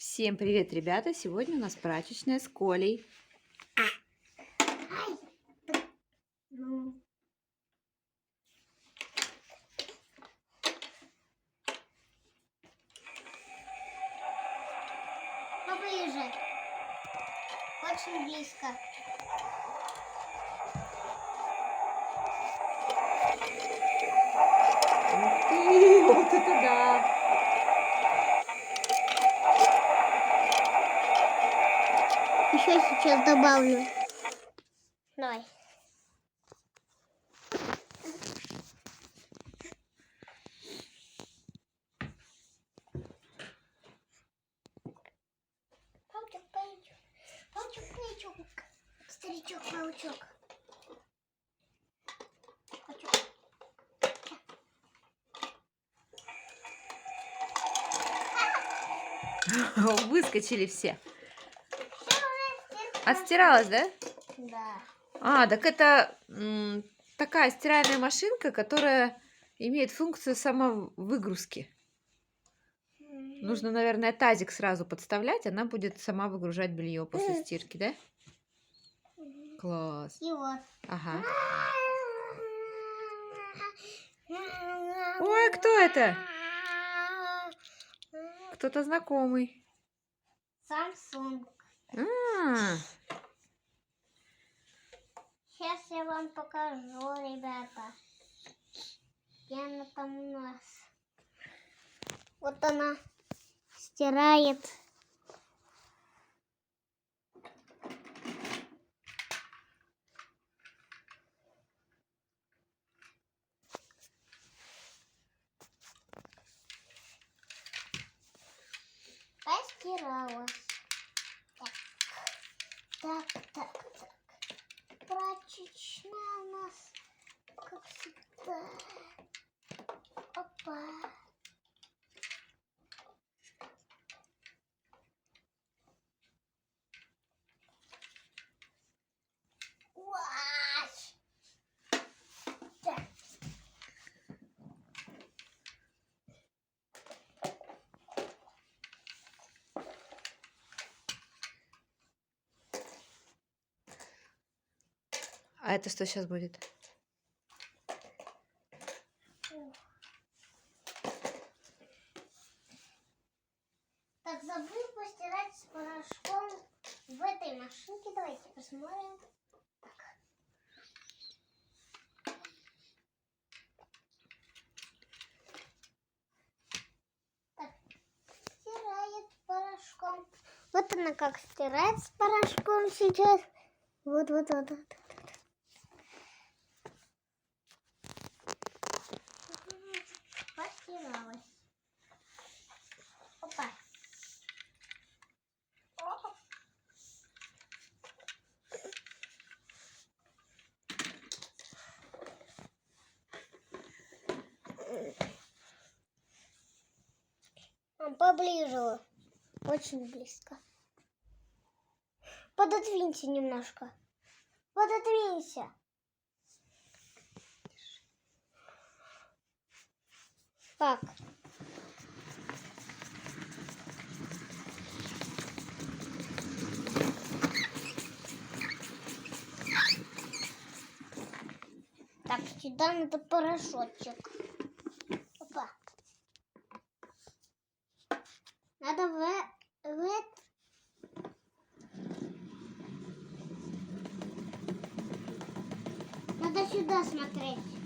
Всем привет, ребята! Сегодня у нас прачечная с Колей. Ай, ну. Поближе. Очень близко. Ух ты! Вот это да! Еще сейчас добавлю. Давай. Паучок, паучок. Паучок, паучок. Старичок, паучок. Паучок. Выскочили все. Всё уже Отстиралась, да? Да. А, так это такая стиральная машинка, которая имеет функцию самовыгрузки. Нужно, наверное, тазик сразу подставлять, она будет сама выгружать белье после стирки, да? Класс. И вот. Ага. Ой, кто это? Кто-то знакомый. Samsung. А, Сейчас я вам покажу, ребята. Где она там у нас? Вот она стирает. Постиралась. Так. Прачечная у нас, как всегда. Опа. Уаш. Так. а это что сейчас будет? Так, забыл постирать с порошком в этой машинке. Давайте посмотрим. Так, стирает порошком. Вот она как стирает с порошком сейчас. Вот. Постиралась. Опа. Опа. Поближе. Очень близко. Пододвинься немножко. Пододвинься. Как? Так, сюда надо порошочек. Опа. Надо Надо сюда смотреть.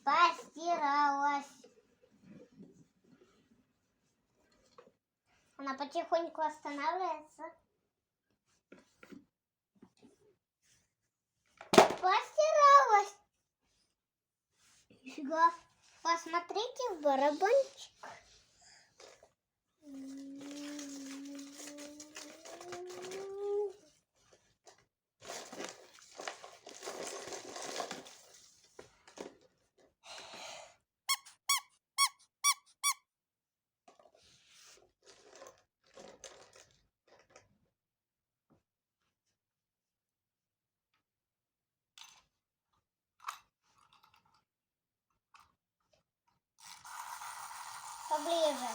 Постиралась. Она потихоньку останавливается. Постиралась. Нифига. Посмотрите в барабанчик. Поближе.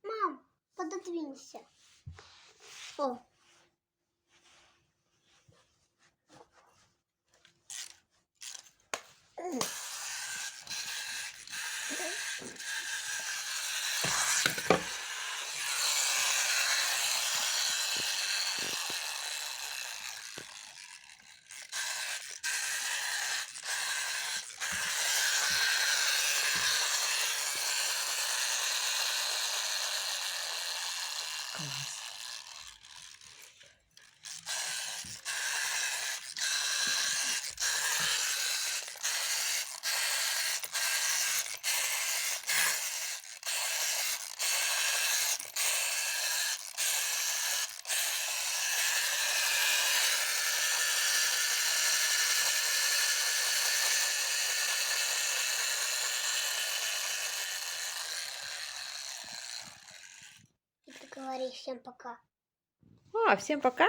Мам, пододвинься. О. Класс. И ты говоришь всем пока. Всем пока.